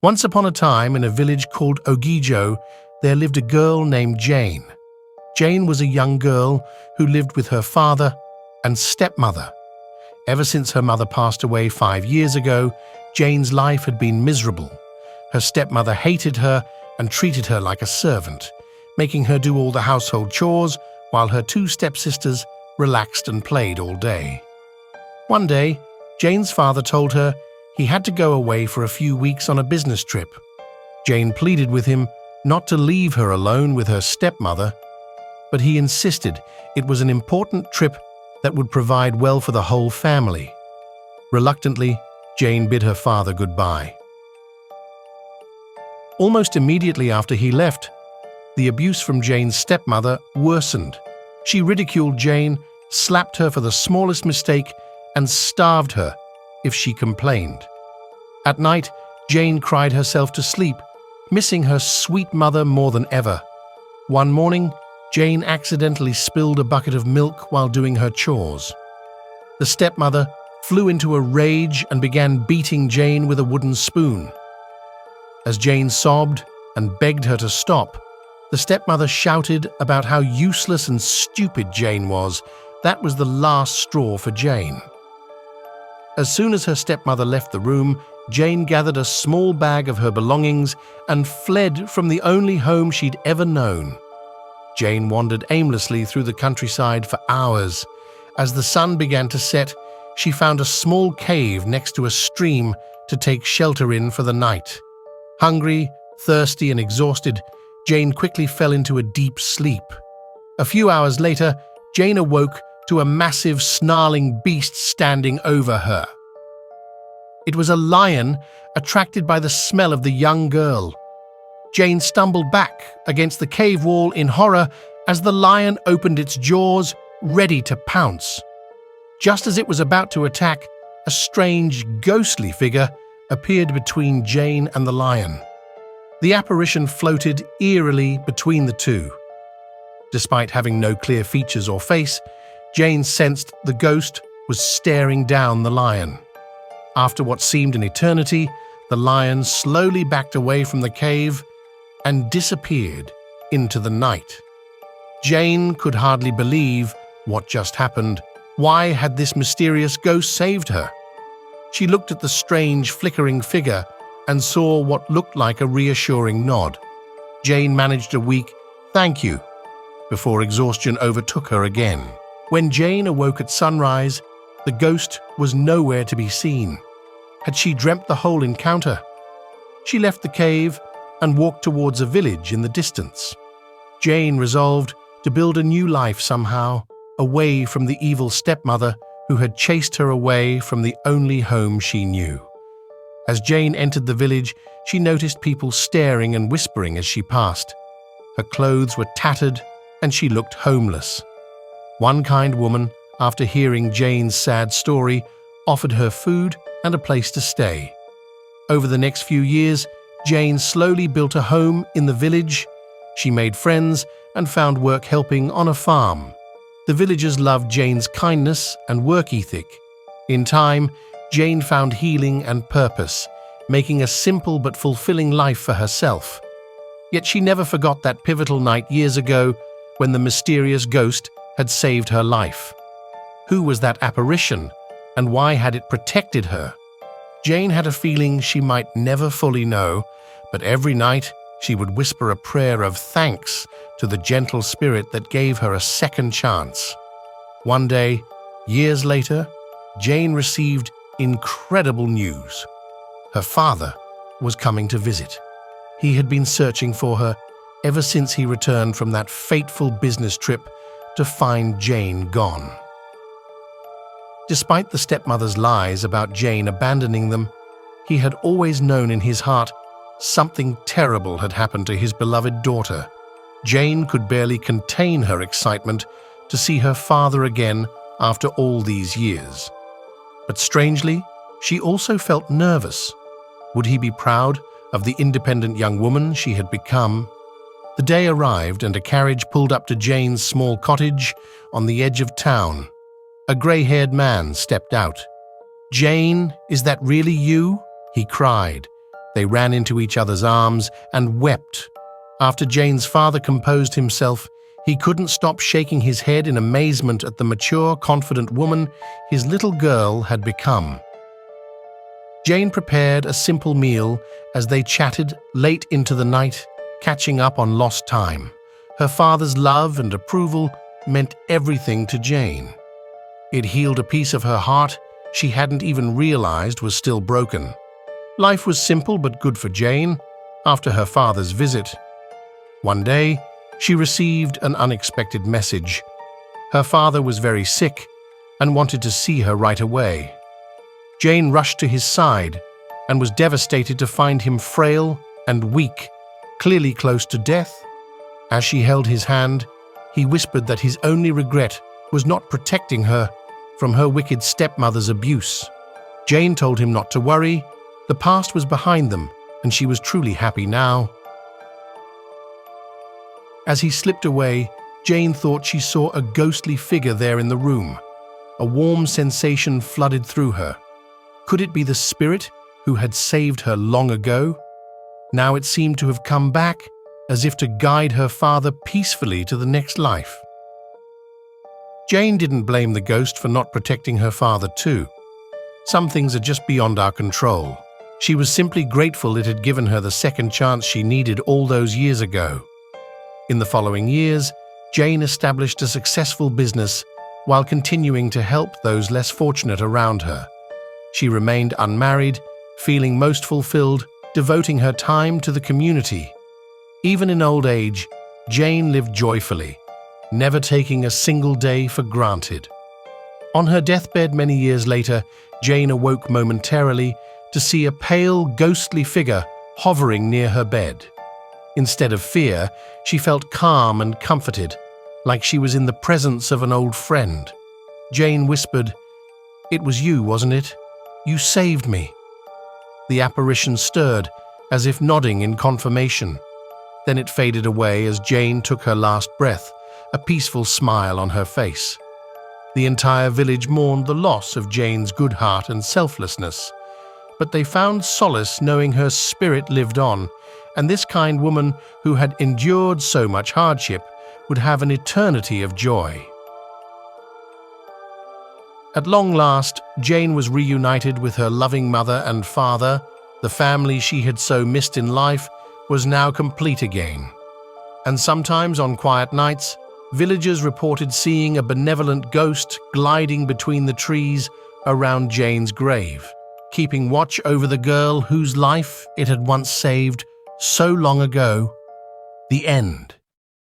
Once upon a time, in a village called Ogijo, there lived a girl named Jane. Jane was a young girl who lived with her father and stepmother. Ever since her mother passed away 5 years ago, Jane's life had been miserable. Her stepmother hated her and treated her like a servant, making her do all the household chores while her 2 stepsisters relaxed and played all day. One day, Jane's father told her he had to go away for a few weeks on a business trip. Jane pleaded with him not to leave her alone with her stepmother, but he insisted it was an important trip that would provide well for the whole family. Reluctantly, Jane bid her father goodbye. Almost immediately after he left, the abuse from Jane's stepmother worsened. She ridiculed Jane, slapped her for the smallest mistake, and starved her if she complained. At night, Jane cried herself to sleep, missing her sweet mother more than ever. One morning, Jane accidentally spilled a bucket of milk while doing her chores. The stepmother flew into a rage and began beating Jane with a wooden spoon. As Jane sobbed and begged her to stop, the stepmother shouted about how useless and stupid Jane was. That was the last straw for Jane. As soon as her stepmother left the room, Jane gathered a small bag of her belongings and fled from the only home she'd ever known. Jane wandered aimlessly through the countryside for hours. As the sun began to set, she found a small cave next to a stream to take shelter in for the night. Hungry, thirsty, and exhausted, Jane quickly fell into a deep sleep. A few hours later, Jane awoke to a massive, snarling beast standing over her. It was a lion, attracted by the smell of the young girl. Jane stumbled back against the cave wall in horror as the lion opened its jaws, ready to pounce. Just as it was about to attack, a strange, ghostly figure appeared between Jane and the lion. The apparition floated eerily between the two. Despite having no clear features or face, Jane sensed the ghost was staring down the lion. After what seemed an eternity, the lion slowly backed away from the cave and disappeared into the night. Jane could hardly believe what just happened. Why had this mysterious ghost saved her? She looked at the strange, flickering figure and saw what looked like a reassuring nod. Jane managed a weak "thank you" before exhaustion overtook her again. When Jane awoke at sunrise, the ghost was nowhere to be seen. Had she dreamt the whole encounter? She left the cave and walked towards a village in the distance. Jane resolved to build a new life somehow, away from the evil stepmother who had chased her away from the only home she knew. As Jane entered the village, she noticed people staring and whispering as she passed. Her clothes were tattered and she looked homeless. One kind woman, after hearing Jane's sad story, offered her food and a place to stay. Over the next few years, Jane slowly built a home in the village. She made friends and found work helping on a farm. The villagers loved Jane's kindness and work ethic. In time, Jane found healing and purpose, making a simple but fulfilling life for herself. Yet she never forgot that pivotal night years ago when the mysterious ghost had saved her life. Who was that apparition, and why had it protected her? Jane had a feeling she might never fully know, but every night she would whisper a prayer of thanks to the gentle spirit that gave her a second chance. One day, years later, Jane received incredible news. Her father was coming to visit. He had been searching for her ever since he returned from that fateful business trip to find Jane gone. Despite the stepmother's lies about Jane abandoning them, he had always known in his heart something terrible had happened to his beloved daughter. Jane could barely contain her excitement to see her father again after all these years. But strangely, she also felt nervous. Would he be proud of the independent young woman she had become? The day arrived and a carriage pulled up to Jane's small cottage on the edge of town. A gray-haired man stepped out. "Jane, is that really you?" he cried, They ran into each other's arms and wept. After Jane's father composed himself, he couldn't stop shaking his head in amazement at the mature, confident woman his little girl had become. Jane prepared a simple meal as they chatted late into the night, catching up on lost time. Her father's love and approval meant everything to Jane. It healed a piece of her heart she hadn't even realized was still broken. Life was simple but good for Jane after her father's visit. One day, she received an unexpected message. Her father was very sick and wanted to see her right away. Jane rushed to his side and was devastated to find him frail and weak, clearly close to death. As she held his hand, he whispered that his only regret was not protecting her from her wicked stepmother's abuse. Jane told him not to worry. The past was behind them, and she was truly happy now. As he slipped away, Jane thought she saw a ghostly figure there in the room. A warm sensation flooded through her. Could it be the spirit who had saved her long ago? Now it seemed to have come back, as if to guide her father peacefully to the next life. Jane didn't blame the ghost for not protecting her father too. Some things are just beyond our control. She was simply grateful it had given her the second chance she needed all those years ago. In the following years, Jane established a successful business while continuing to help those less fortunate around her. She remained unmarried, feeling most fulfilled, devoting her time to the community. Even in old age, Jane lived joyfully, never taking a single day for granted. On her deathbed many years later, Jane awoke momentarily to see a pale, ghostly figure hovering near her bed. Instead of fear, she felt calm and comforted, like she was in the presence of an old friend. Jane whispered, "It was you, wasn't it? You saved me." The apparition stirred, as if nodding in confirmation. Then it faded away as Jane took her last breath, a peaceful smile on her face. The entire village mourned the loss of Jane's good heart and selflessness, but they found solace knowing her spirit lived on, and this kind woman who had endured so much hardship would have an eternity of joy. At long last, Jane was reunited with her loving mother and father. The family she had so missed in life was now complete again. And sometimes on quiet nights, villagers reported seeing a benevolent ghost gliding between the trees around Jane's grave, keeping watch over the girl whose life it had once saved so long ago. The end.